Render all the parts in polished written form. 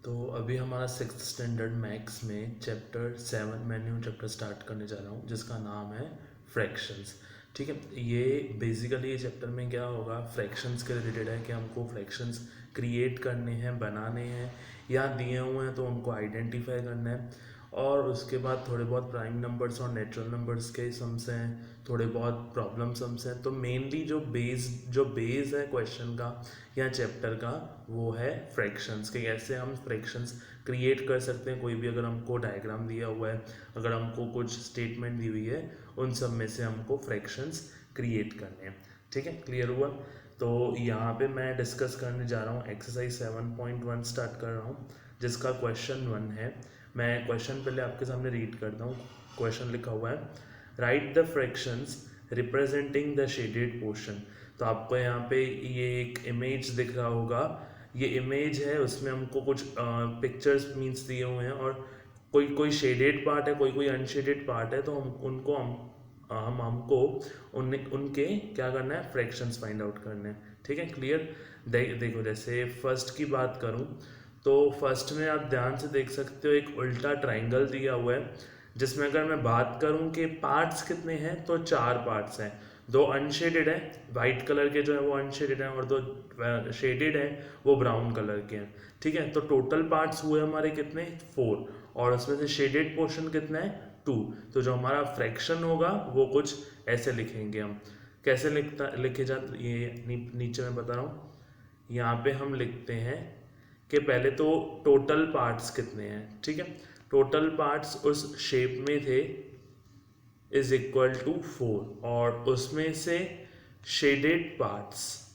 तो अभी हमारा 6th स्टैंडर्ड मैथ्स में चैप्टर 7 मैं न्यू चैप्टर स्टार्ट करने जा रहा हूँ जिसका नाम है फ्रैक्शंस। ठीक है, ये बेसिकली ये चैप्टर में क्या होगा, फ्रैक्शंस के रिलेटेड है कि हमको फ्रैक्शंस क्रिएट करने हैं, बनाने हैं या दिए हुए हैं तो उनको आइडेंटिफाई करना है। और उसके बाद थोड़े बहुत प्राइम नंबर्स और नेचुरल नंबर्स के सम्स हैं, थोड़े बहुत प्रॉब्लम सम्स हैं। तो मेनली जो बेस है क्वेश्चन का या चैप्टर का वो है फ्रैक्शंस के, कैसे हम फ्रैक्शंस क्रिएट कर सकते हैं। कोई भी अगर हमको डायग्राम दिया हुआ है, अगर हमको कुछ स्टेटमेंट दी हुई है, उन सब में से हमको फ्रैक्शंस क्रिएट करने हैं। ठीक है, क्लियर हुआ। तो यहाँ पे मैं डिस्कस करने जा रहा हूँ एक्सरसाइज 7.1 स्टार्ट कर रहा हूँ जिसका क्वेश्चन 1 है। मैं क्वेश्चन पहले आपके सामने रीड करता हूँ। क्वेश्चन लिखा हुआ है, right the fractions representing the shaded portion. तो आपको यहाँ पे ये एक इमेज दिख रहा होगा, ये इमेज है, उसमें हमको कुछ पिक्चर्स मीन्स दिए हुए हैं और कोई कोई शेडेड पार्ट है, कोई कोई अनशेडेड पार्ट है। तो हमको उनके क्या करना है, फ्रैक्शंस फाइंड आउट करने हैं। ठीक है, क्लियर। देखो, जैसे फर्स्ट की बात करूं तो फर्स्ट में आप ध्यान से देख सकते हो एक उल्टा ट्राइंगल दिया हुआ है जिसमें अगर मैं बात करूं कि पार्ट्स कितने हैं तो 4 पार्ट्स हैं। 2 अनशेडेड है, वाइट कलर के जो है वो अनशेडेड हैं, और 2 शेडेड है वो ब्राउन कलर के हैं। ठीक है, तो टोटल पार्ट्स हुए हमारे कितने, 4, और उसमें से शेडेड पोर्शन कितना है, 2। तो जो हमारा फ्रैक्शन होगा वो कुछ ऐसे लिखेंगे हम। कैसे लिखे जाते ये नीचे मैं बता रहा हूँ। यहाँ पे हम लिखते हैं कि पहले तो टोटल पार्ट्स कितने हैं। ठीक है, टोटल पार्ट्स उस शेप में थे इज इक्वल टू 4, और उसमें से shaded parts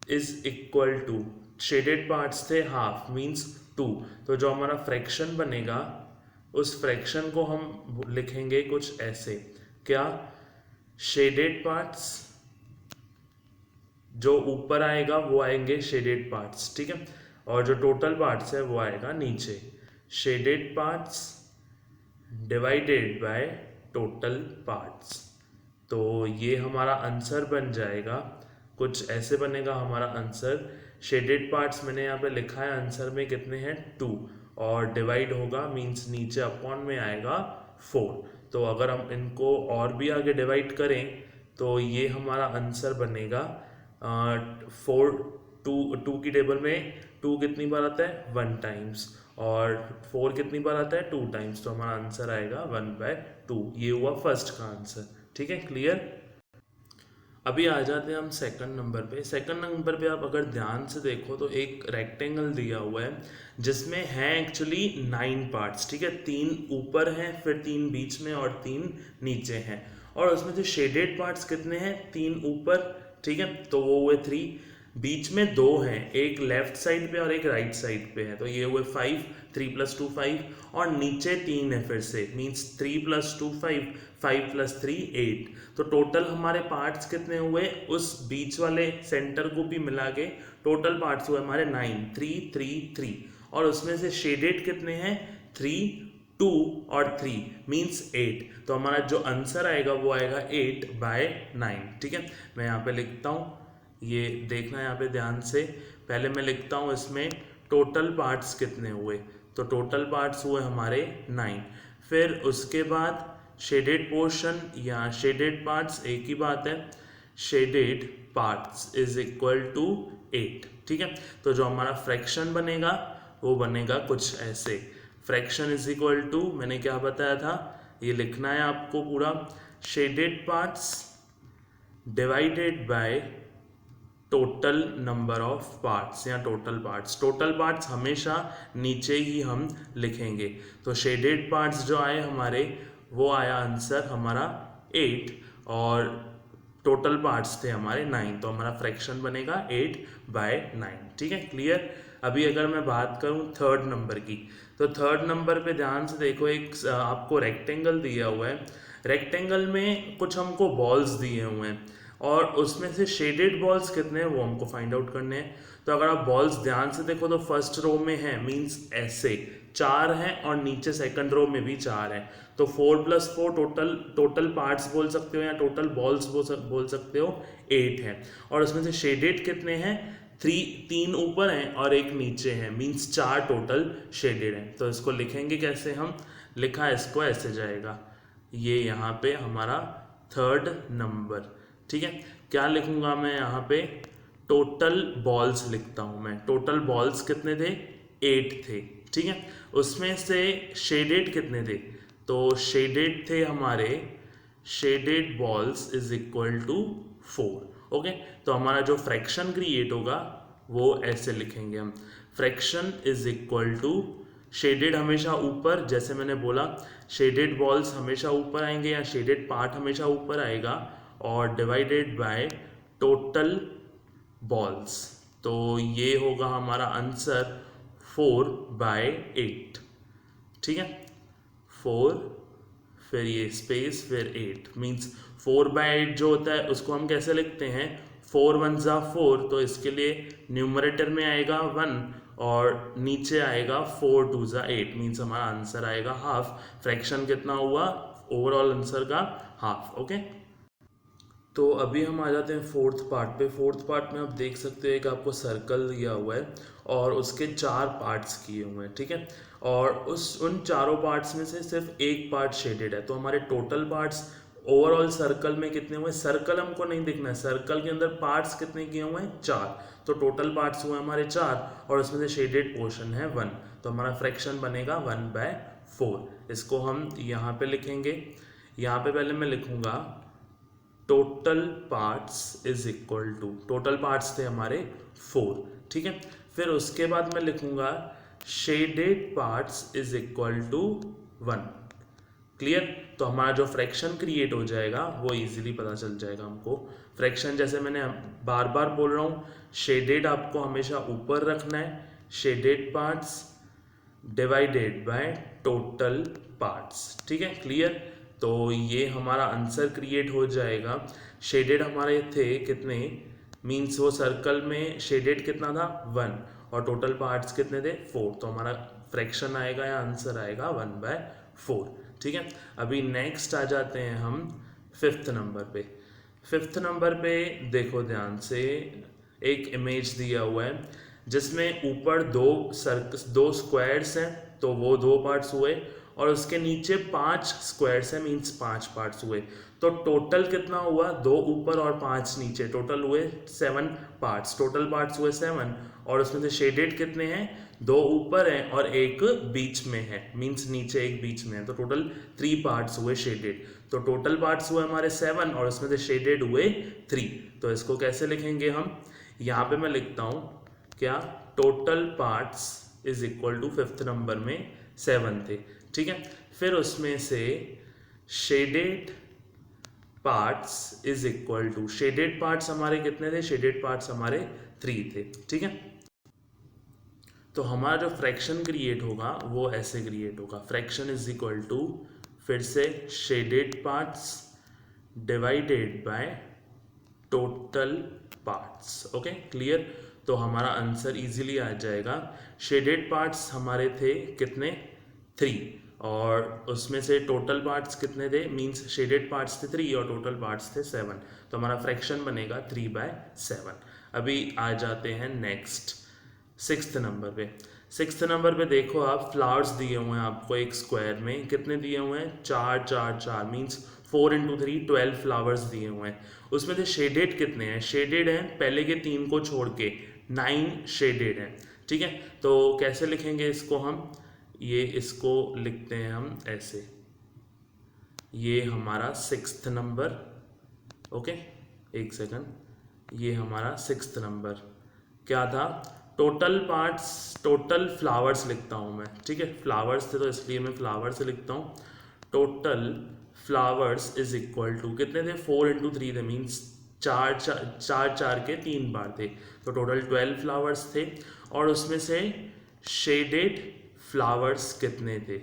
is equal to, shaded parts थे हाफ मींस 2। तो जो हमारा फ्रैक्शन बनेगा उस फ्रैक्शन को हम लिखेंगे कुछ ऐसे, क्या, शेडेड पार्ट्स जो ऊपर आएगा वो आएंगे शेडेड पार्ट्स। ठीक है, और जो टोटल पार्ट्स है वो आएगा नीचे, shaded parts divided by total parts. तो ये हमारा आंसर बन जाएगा, कुछ ऐसे बनेगा हमारा आंसर। शेडेड पार्ट्स मैंने यहाँ पे लिखा है, आंसर में कितने हैं, 2, और डिवाइड होगा मींस नीचे अपॉन में आएगा 4। तो अगर हम इनको और भी आगे डिवाइड करें तो ये हमारा आंसर बनेगा 4। 2 की टेबल में 2 कितनी बार आता है, 1 टाइम्स, और 4 कितनी बार आता है, 2 टाइम्स। तो हमारा आंसर आएगा 1/2। ये हुआ फर्स्ट का आंसर। ठीक है, क्लियर। अभी आ जाते हैं हम सेकंड नंबर पे। सेकंड नंबर पे आप अगर ध्यान से देखो तो एक रेक्टेंगल दिया हुआ है जिसमें है एक्चुअली 9 पार्ट्स। ठीक है, 3 ऊपर हैं, फिर 3 बीच में और 3 नीचे हैं, और उसमें से शेडेड पार्ट्स कितने हैं, 3 ऊपर। ठीक है, तो वो हुए 3, बीच में 2 हैं, एक लेफ्ट साइड पे और एक राइट साइड पे है, तो ये हुए 5, 3 + 2 5, और नीचे 3 है फिर से, मीन्स 3 + 2 5, 5 + 3 8। तो टोटल हमारे पार्ट्स कितने हुए, उस बीच वाले सेंटर को भी मिला के टोटल पार्ट्स हुए हमारे 9, 3 3 3, और उसमें से शेडेड कितने हैं, 3 2 और 3 मीन्स 8। तो हमारा जो आंसर आएगा वो आएगा 8/9। ठीक है, मैं यहाँ पे लिखता हूँ, ये देखना यहाँ पे ध्यान से। पहले मैं लिखता हूँ इसमें टोटल पार्ट्स कितने हुए, तो टोटल पार्ट्स हुए हमारे 9। फिर उसके बाद शेडेड पोर्शन या शेडेड पार्ट्स एक ही बात है, shaded parts is equal to 8। ठीक है, तो जो हमारा फ्रैक्शन बनेगा वो बनेगा कुछ ऐसे, फ्रैक्शन इज इक्वल टू, मैंने क्या बताया था, ये लिखना है आपको पूरा, shaded parts divided by total number of parts या टोटल पार्ट्स। टोटल पार्ट्स हमेशा नीचे ही हम लिखेंगे। तो शेडेड पार्ट्स जो आए हमारे वो आया आंसर हमारा 8, और टोटल पार्ट्स थे हमारे 9, तो हमारा फ्रैक्शन बनेगा 8/9। ठीक है, क्लियर। अभी अगर मैं बात करूं थर्ड नंबर की, तो थर्ड नंबर पे ध्यान से देखो, एक आपको रेक्टेंगल दिया हुआ है, रेक्टेंगल में कुछ हमको बॉल्स दिए हुए हैं, और उसमें से शेडेड बॉल्स कितने हैं वो हमको फाइंड आउट करने हैं। तो अगर आप बॉल्स ध्यान से देखो तो फर्स्ट रो में है, मींस ऐसे 4 हैं, और नीचे सेकंड रो में भी 4 हैं। तो 4 + 4 टोटल पार्ट्स बोल सकते हो या टोटल बॉल्स बोल सकते हो, 8 है, और उसमें से शेडेड कितने हैं, तीन ऊपर हैं और एक नीचे है, मीन्स 4 टोटल शेडेड हैं। तो इसको लिखेंगे कैसे हम, लिखा है इसको ऐसे जाएगा, ये यहाँ पे हमारा थर्ड नंबर। ठीक है, क्या लिखूंगा मैं यहाँ पे, टोटल बॉल्स लिखता हूँ मैं। टोटल बॉल्स कितने थे, 8 थे। ठीक है, उसमें से शेडेड कितने थे, तो शेडेड थे हमारे, shaded balls is equal to 4। Okay, तो हमारा जो फ्रैक्शन क्रिएट होगा वो ऐसे लिखेंगे हम, fraction is equal to, shaded हमेशा ऊपर, जैसे मैंने बोला शेडेड बॉल्स हमेशा ऊपर आएंगे या शेडेड पार्ट हमेशा ऊपर आएगा, और डिवाइडेड बाय टोटल बॉल्स। तो ये होगा हमारा आंसर 4/8। ठीक है, 4 फिर ये स्पेस फिर 8, मीन्स 4/8 जो होता है उसको हम कैसे लिखते हैं, 4 1 ज़ा 4, तो इसके लिए न्यूमरेटर में आएगा 1 और नीचे आएगा 4 2 ज़ा 8, मीन्स हमारा आंसर आएगा हाफ। फ्रैक्शन कितना हुआ, ओवरऑल आंसर का हाफ। ओके, तो अभी हम आ जाते हैं फोर्थ पार्ट पे। फोर्थ पार्ट में आप देख सकते हैं कि आपको सर्कल दिया हुआ है और उसके 4 पार्ट्स किए हुए हैं। ठीक है, और उन चारों पार्ट्स में से सिर्फ एक पार्ट शेडेड है। तो हमारे टोटल पार्ट्स ओवरऑल सर्कल में कितने हुए, सर्कल हमको नहीं दिखना है, सर्कल के अंदर पार्ट्स कितने किए हुए हैं, 4। तो टोटल पार्ट्स हुए हमारे 4 और उसमें से शेडेड पोर्शन है 1। तो हमारा फ्रैक्शन बनेगा 1/4। इसको हम यहाँ पे लिखेंगे। यहाँ पे पहले मैं लिखूंगा total parts is equal to, total parts थे हमारे 4। ठीक है, फिर उसके बाद मैं लिखूंगा shaded parts is equal to 1। Clear, तो हमारा जो फ्रैक्शन क्रिएट हो जाएगा वो इजीली पता चल जाएगा हमको। फ्रैक्शन जैसे मैंने बार बार बोल रहा हूँ, शेडेड आपको हमेशा ऊपर रखना है, shaded parts divided by total parts. ठीक है, क्लियर, तो ये हमारा आंसर क्रिएट हो जाएगा। शेडेड हमारे थे कितने, मीन्स वो सर्कल में शेडेड कितना था 1 और टोटल पार्ट्स कितने थे 4। तो हमारा फ्रैक्शन आएगा या आंसर आएगा 1/4। ठीक है, अभी नेक्स्ट आ जाते हैं हम 5th नंबर पे। 5th नंबर पे देखो ध्यान से, एक इमेज दिया हुआ है जिसमें ऊपर दो स्क्वायर्स हैं, तो वो 2 पार्ट्स हुए, और उसके नीचे 5 स्क्वायर्स हैं, मीन्स 5 पार्ट्स हुए। तो टोटल कितना हुआ, 2 ऊपर और 5 नीचे, टोटल हुए 7 पार्ट्स। टोटल पार्ट्स हुए 7 और उसमें से शेडेड कितने हैं, 2 ऊपर हैं और एक बीच में है, मीन्स नीचे एक बीच में है। तो टोटल 3 पार्ट्स हुए शेडेड। तो टोटल पार्ट्स हुए हमारे 7 और उसमें से शेडेड हुए 3। तो इसको कैसे लिखेंगे हम, यहाँ पे मैं लिखता हूँ क्या, total parts is equal to 5th number में 7 थे। ठीक है, फिर उसमें से shaded parts is equal to, shaded parts हमारे कितने थे, शेडेड पार्ट्स हमारे 3 थे। ठीक है, तो हमारा जो फ्रैक्शन क्रिएट होगा वो ऐसे क्रिएट होगा, फ्रैक्शन इज इक्वल टू, फिर से shaded parts divided by total parts. Okay, clear, तो हमारा आंसर इजीली आ जाएगा। शेडेड पार्ट्स हमारे थे कितने, 3, और उसमें से टोटल पार्ट्स कितने थे, मींस शेडेड पार्ट्स थे 3 और टोटल पार्ट्स थे 7। तो हमारा फ्रैक्शन बनेगा 3/7। अभी आ जाते हैं नेक्स्ट 6th नंबर पे। 6th नंबर पे देखो आप, फ्लावर्स दिए हुए हैं आपको एक स्क्वायर में, कितने दिए हुए हैं, 4 4 4, मीन्स 4 × 3 12 फ्लावर्स दिए हुए हैं। उसमें से शेडेड कितने हैं, शेडेड हैं पहले के 3 को छोड़ के 9 शेडेड हैं। ठीक है, तो कैसे लिखेंगे इसको हम, ये इसको लिखते हैं हम ऐसे, ये हमारा 6th नंबर। ओके, एक सेकंड, ये हमारा 6th नंबर क्या था, टोटल पार्ट्स, टोटल फ्लावर्स लिखता हूँ मैं। ठीक है, फ्लावर्स थे तो इसलिए मैं फ्लावर से लिखता हूँ, total flowers is equal to, कितने थे, 4 × 3 थे, मीन्स 4 4 के 3 बार थे। तो टोटल 12 फ्लावर्स थे और उसमें से शेडेड फ्लावर्स कितने थे,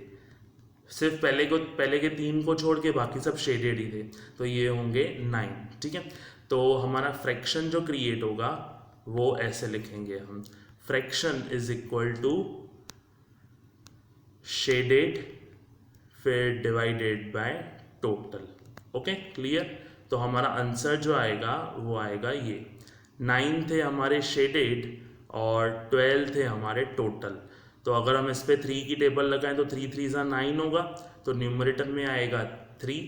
सिर्फ पहले के 3 को छोड़ के बाकी सब शेडेड ही थे, तो ये होंगे 9। ठीक है, तो हमारा फ्रैक्शन जो क्रिएट होगा वो ऐसे लिखेंगे हम, fraction is equal to shaded फिर divided by total. Okay, clear, तो हमारा आंसर जो आएगा वो आएगा ये 9 थे हमारे शेडेड और 12 थे हमारे टोटल। तो अगर हम इस पे 3 की टेबल लगाएं तो 3 3 ज़ा 9 होगा, तो न्यूमरेटर में आएगा 3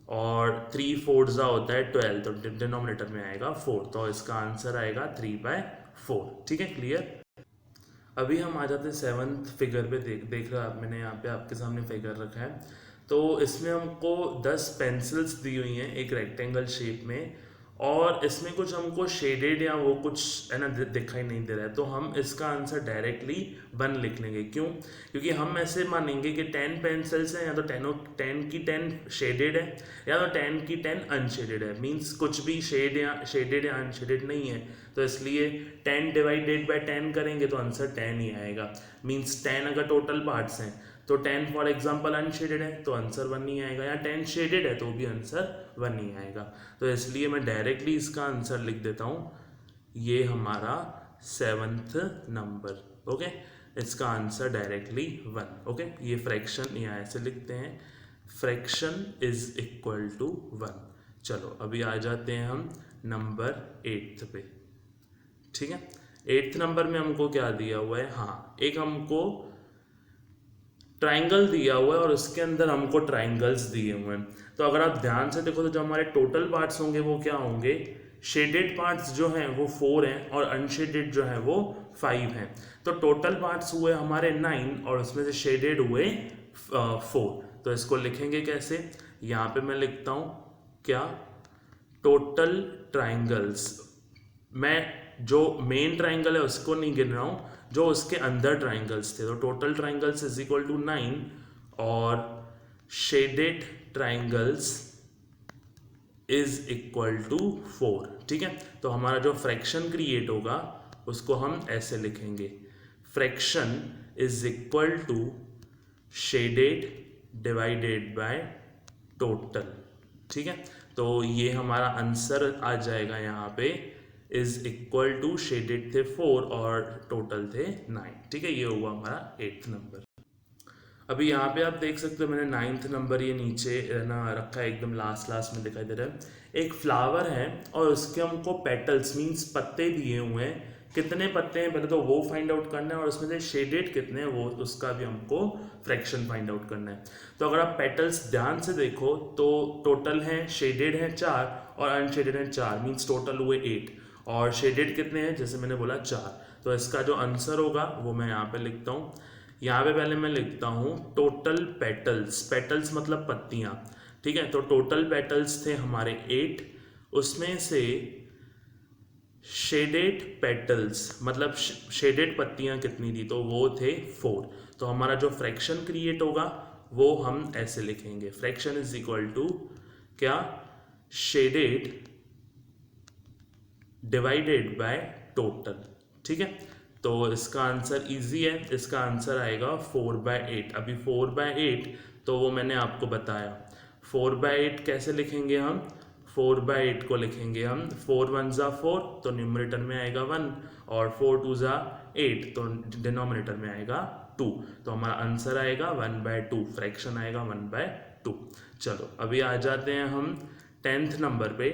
और 3 4 ज़ा होता है 12, तो डिनोमिनेटर में आएगा 4, तो इसका आंसर आएगा 3/4। ठीक है, क्लियर। अभी हम आ जाते हैं 7th फिगर पे। देख रहा मैंने यहाँ पे आपके सामने फिगर रखा है। तो इसमें हमको 10 पेंसिल्स दी हुई हैं एक रेक्टेंगल शेप में, और इसमें कुछ हमको शेडेड या वो कुछ है ना दिखाई नहीं दे रहा है, तो हम इसका आंसर डायरेक्टली 1 लिख लेंगे। क्यों? क्योंकि हम ऐसे मानेंगे कि 10 पेंसिल्स हैं, या तो 10 की 10 शेडेड है, या तो 10 की 10 अनशेडेड है। मीन्स कुछ भी शेडेड या अनशेडेड नहीं है, तो इसलिए 10 डिवाइडेड बाय 10 करेंगे तो आंसर 10 ही आएगा। मीन्स 10 अगर टोटल पार्ट्स हैं तो 10 फॉर एग्जाम्पल अनशेडेड है तो आंसर 1 नहीं आएगा, या 10 शेडेड है तो भी आंसर 1 नहीं आएगा। तो इसलिए मैं डायरेक्टली इसका आंसर लिख देता हूँ, ये हमारा 7th नंबर। ओके, इसका आंसर डायरेक्टली 1। ओके, ये फ्रैक्शन यहाँ ऐसे लिखते हैं, फ्रैक्शन इज इक्वल टू 1। चलो अभी आ जाते हैं हम नंबर 8 पे। ठीक है, 8th नंबर में हमको क्या दिया हुआ है? हाँ, एक हमको ट्राइंगल दिया हुआ है और उसके अंदर हमको ट्राइंगल्स दिए हुए हैं। तो अगर आप ध्यान से देखो तो जो हमारे टोटल पार्ट्स होंगे वो क्या होंगे? शेडेड पार्ट्स जो हैं वो 4 हैं और अनशेडेड जो है वो 5 हैं। तो टोटल पार्ट्स हुए हमारे 9 और उसमें से शेडेड हुए 4। तो इसको लिखेंगे कैसे? यहाँ पे मैं लिखता हूँ क्या? Total triangles. मैं जो मेन ट्राइंगल है उसको नहीं गिन रहा हूँ, जो उसके अंदर ट्राइंगल्स थे। तो total triangles is equal to 9 और shaded triangles is equal to 4। ठीक है, तो हमारा जो फ्रैक्शन क्रिएट होगा उसको हम ऐसे लिखेंगे, fraction is equal to shaded divided by total. ठीक है, तो ये हमारा आंसर आ जाएगा यहाँ पे, इज इक्वल टू शेडेड थे 4 और टोटल थे 9। ठीक है, ये हुआ हमारा 8th नंबर। अभी यहाँ पे आप देख सकते हो मैंने 9th नंबर ये नीचे ना रखा है, एकदम लास्ट में दिखाई दे रहा है। एक फ्लावर है और उसके हमको पेटल्स मीन्स पत्ते दिए हुए हैं। कितने पत्ते हैं पहले तो वो फाइंड आउट करना है, और उसमें से शेडेड कितने हैं वो उसका भी हमको फ्रैक्शन फाइंड आउट करना है। तो अगर आप पेटल्स ध्यान से देखो तो टोटल हैं, शेडेड हैं 4 और अनशेडेड हैं 4, मीन्स टोटल हुए 8। और शेडेड कितने हैं? जैसे मैंने बोला 4। तो इसका जो आंसर होगा वो मैं यहाँ पे लिखता हूँ। यहाँ पे पहले मैं लिखता हूँ टोटल पेटल्स, पेटल्स मतलब पत्तियाँ। ठीक है, तो टोटल पेटल्स थे हमारे 8, उसमें से शेडेड पेटल्स मतलब शेडेड पत्तियाँ कितनी थी? तो वो थे 4। तो हमारा जो फ्रैक्शन क्रिएट होगा वो हम ऐसे लिखेंगे, फ्रैक्शन इज इक्वल टू क्या? Shaded divided by total. ठीक है, तो इसका आंसर इजी है, इसका आंसर आएगा 4/8। अभी 4/8 तो वो मैंने आपको बताया। 4/8 कैसे लिखेंगे हम? 4/8 को लिखेंगे हम 4 1 ज़ा 4 तो न्यूमरेटर में आएगा 1, और 4 2 ज़ा 8 तो डिनोमिनेटर में आएगा 2। तो हमारा आंसर आएगा 1/2, फ्रैक्शन आएगा 1/2। चलो अभी आ जाते हैं हम 10th नंबर पे।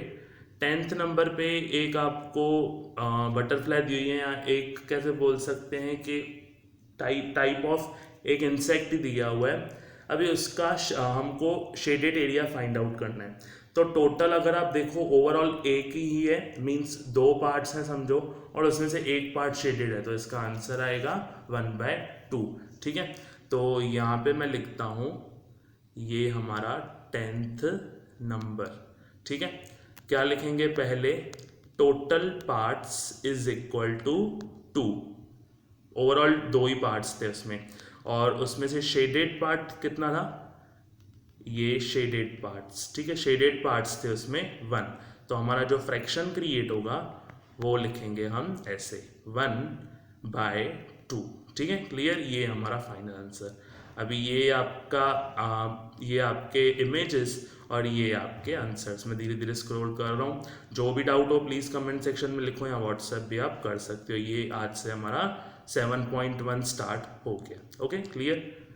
10th नंबर पे एक आपको बटरफ्लाई दी हुई है, या एक कैसे बोल सकते हैं कि टाइप ऑफ एक इंसेक्ट दिया हुआ है। अभी उसका हमको शेडेड एरिया फाइंड आउट करना है। तो टोटल अगर आप देखो ओवरऑल एक ही है, मींस 2 पार्ट्स हैं समझो, और उसमें से एक पार्ट शेडेड है, तो इसका आंसर आएगा 1/2। ठीक है, तो यहाँ पे मैं लिखता हूँ ये हमारा 10th नंबर। ठीक है, क्या लिखेंगे? पहले total parts is equal to 2। Overall 2 ही पार्ट्स थे उसमें, और उसमें से शेडेड पार्ट कितना था? ये शेडेड पार्ट्स। ठीक है, शेडेड पार्ट्स थे उसमें 1। तो हमारा जो फ्रैक्शन क्रिएट होगा वो लिखेंगे हम ऐसे 1/2। ठीक है, क्लियर। ये हमारा फाइनल आंसर। अभी ये ये आपके इमेजेस और ये आपके आंसर्स। मैं धीरे धीरे स्क्रॉल कर रहा हूँ। जो भी डाउट हो प्लीज़ कमेंट सेक्शन में लिखो, या व्हाट्सएप भी आप कर सकते हो। ये आज से हमारा 7.1 स्टार्ट हो गया। Okay, clear.